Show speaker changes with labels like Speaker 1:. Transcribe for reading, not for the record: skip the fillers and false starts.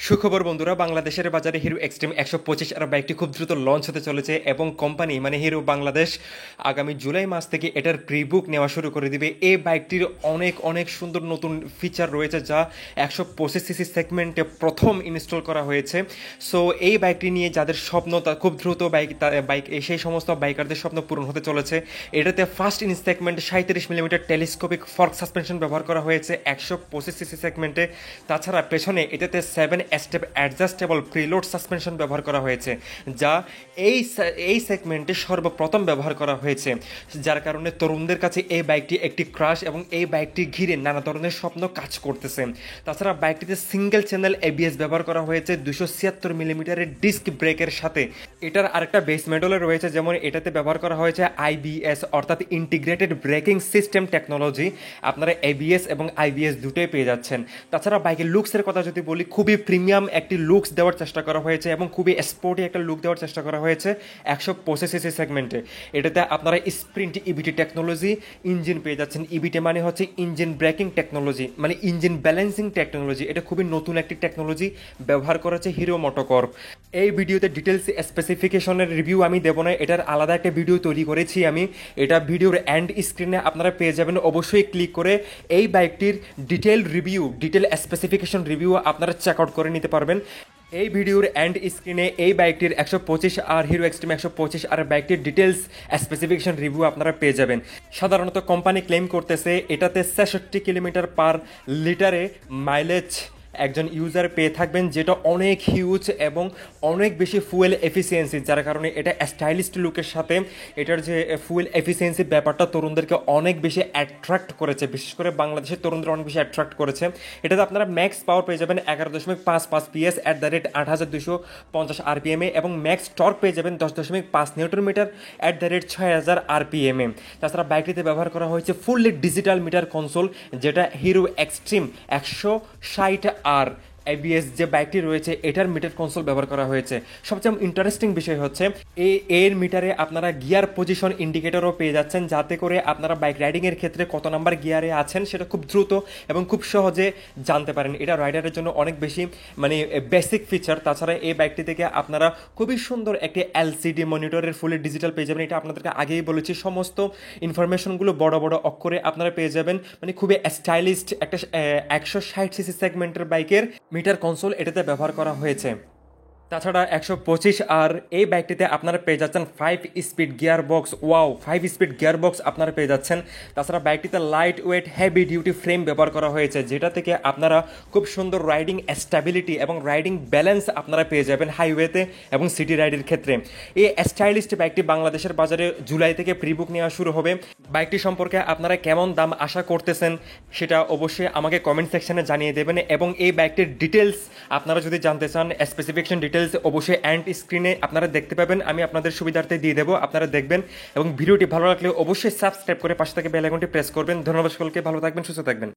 Speaker 1: সুখবর বন্ধুরা, বাংলাদেশের বাজারে হিরো এক্সট্রিম 125 আর বাইকটি খুব দ্রুত লঞ্চ হতে চলেছে এবং কোম্পানি মানে হিরো বাংলাদেশ আগামী জুলাই মাস থেকে এটার প্রি বুক নেওয়া শুরু করে দিবে। এই বাইকটির অনেক অনেক সুন্দর নতুন ফিচার রয়েছে যা 125 সিসি সেগমেন্টে প্রথম ইনস্টল করা হয়েছে। সো এই বাইকটি নিয়ে যাদের স্বপ্ন তা খুব দ্রুত বাইক সেই সমস্ত বাইকারদের স্বপ্ন পূরণ হতে চলেছে। এটাতে first in segment 37 millimetre telescopic fork suspension ব্যবহার করা হয়েছে 125 সিসি সেগমেন্টে। তাছাড়া পেছনে এটাতে 7 স্টেপ অ্যাডজাস্টেবল প্রিলোড সাসপেনশন ব্যবহার করা হয়েছে, যা এই সেগমেন্টে সর্বপ্রথম ব্যবহার করা হয়েছে, যার কারণে তরুণদের কাছে এই বাইকটি একটি ক্রাশ এবং এই বাইকটি ঘিরে নানা ধরনের স্বপ্ন কাজ করতেছে। তাছাড়া বাইকটিতে সিঙ্গেল চ্যানেল এবিএস ব্যবহার করা হয়েছে 276 মিলিমিটারের ডিস্ক ব্রেকের সাথে। এটার আরেকটা বেস মডেলে রয়েছে, যেমন এটাতে ব্যবহার করা হয়েছে আইবিএস অর্থাৎ ইন্টিগ্রেটেড ব্রেকিং সিস্টেম টেকনোলজি। আপনারা এবিএস এবং আইবিএস দুটোই পেয়ে যাচ্ছেন। তাছাড়া বাইকের লুকসের কথা যদি বলি, খুবই প্রিমিয়াম একটি লুকস দেওয়ার চেষ্টা করা হয়েছে এবং খুবই স্পোর্টি একটা লুক দেওয়ার চেষ্টা করা হয়েছে 125 সিসি সেগমেন্টে। এটাতে আপনারা স্প্রিন্ট ইবিটি টেকনোলজি ইঞ্জিন পেয়ে যাচ্ছেন। ইবিটি মানে হচ্ছে ইঞ্জিন ব্রেকিং টেকনোলজি, মানে ইঞ্জিন ব্যালেন্সিং টেকনোলজি। এটা খুবই নতুন একটি টেকনোলজি ব্যবহার করেছে হিরো মোটোকর্প। এই ভিডিওতে ডিটেলস স্পেসিফিকেশনের রিভিউ আমি দেবো না, এটার আলাদা একটা ভিডিও তৈরি করেছি আমি। এটা ভিডিওর এন্ড স্ক্রিনে আপনারা পেয়ে যাবেন। অবশ্যই ক্লিক করে এই বাইকটির ডিটেল স্পেসিফিকেশন রিভিউ আপনারা চেক আউট করে নিতে পারবেন। এই ভিডিওর এন্ড স্ক্রিনে এই বাইকটির 125 আর হিরো এক্সট্রিম 125 আর বাইকটির ডিটেলস স্পেসিফিকেশন রিভিউ আপনারা পেয়ে যাবেন। সাধারণত কোম্পানি ক্লেম করতেছে এটাতে 66 কিলোমিটার/লিটারে মাইলেজ একজন ইউজার পেয়ে থাকবেন, যেটা অনেক হিউজ এবং অনেক বেশি ফুয়েল এফিসিয়েন্সি, যার কারণে এটা স্টাইলিস্ট লুকের সাথে এটার যে ফুয়েল এফিসিয়েন্সি ব্যাপারটা তরুণদেরকে অনেক বেশি অ্যাট্রাক্ট করেছে, বিশেষ করে বাংলাদেশের তরুণদের অনেক বেশি অ্যাট্রাক্ট করেছে। এটাতে আপনারা ম্যাক্স পাওয়ার পেয়ে যাবেন 11.55 PS @8250 RPM এবং ম্যাক্স টর্ক পেয়ে যাবেন 10.5 নিউটন মিটার @6000 RPM। তাছাড়া বাইকটিতে ব্যবহার করা হয়েছে ফুললি ডিজিটাল মিটার কনসোল, যেটা হিরো এক্সট্রিম 160 আর এবিএস যে বাইকটি রয়েছে এটার মিটার কনসোল ব্যবহার করা হয়েছে। সবচেয়ে ইন্টারেস্টিং বিষয় হচ্ছে এর মিটারে আপনারা গিয়ার পজিশন ইন্ডিকেটরও পেয়ে যাচ্ছেন, যাতে করে আপনারা বাইক রাইডিংয়ের ক্ষেত্রে কত নাম্বার গিয়ারে আছেন সেটা খুব দ্রুত এবং খুব সহজে জানতে পারেন। এটা রাইডারের জন্য অনেক বেশি মানে বেসিক ফিচার। তাছাড়া এই বাইকটি থেকে আপনারা খুবই সুন্দর একটি এলসিডি মনিটরের ফুলি ডিজিটাল পেয়ে যাবেন। এটা আপনাদেরকে আগেই বলেছি, সমস্ত ইনফরমেশনগুলো বড় বড় অক্ষরে আপনারা পেয়ে যাবেন। মানে খুবই স্টাইলিস্ট একটা 160 সিসি সেগমেন্টের বাইকের মিটার কনসোল এটাতে ব্যবহার করা হয়েছে। তাছাড়া 125 আর এই বাইকটিতে আপনারা পেয়ে যাচ্ছেন 5 speed gear box. 5 speed gear box আপনারা পেয়ে যাচ্ছেন। তাছাড়া বাইকটিতে light weight heavy duty frame ব্যবহার করা হয়েছে, যেটা থেকে আপনারা খুব সুন্দর রাইডিং স্ট্যাবিলিটি এবং রাইডিং ব্যালেন্স আপনারা পেয়ে যাবেন হাইওয়েতে এবং সিটি রাইডের ক্ষেত্রে। এই স্টাইলিস্ট বাইকটি বাংলাদেশের বাজারে জুলাই থেকে প্রি বুক নেওয়া শুরু হবে। বাইকটি সম্পর্কে আপনারা কেমন দাম আশা করতেছেন সেটা অবশ্যই আমাকে কমেন্ট সেকশনে জানিয়ে দেবেন এবং এই বাইকটির ডিটেলস আপনারা যদি জানতে চান, স্পেসিফিকেশন ডিটেলস অবশ্যই এন্ড স্ক্রিনে আপনারা দেখতে পাবেন। আমি আপনাদের সুবিধার্থে দিয়ে দেবো, আপনারা দেখবেন এবং ভিডিওটি ভালো লাগলে অবশ্যই সাবস্ক্রাইব করে পাশে থেকে বেল আইকনটি প্রেস করবেন। ধন্যবাদ সকলকে, ভালো থাকবেন, সুস্থ থাকবেন।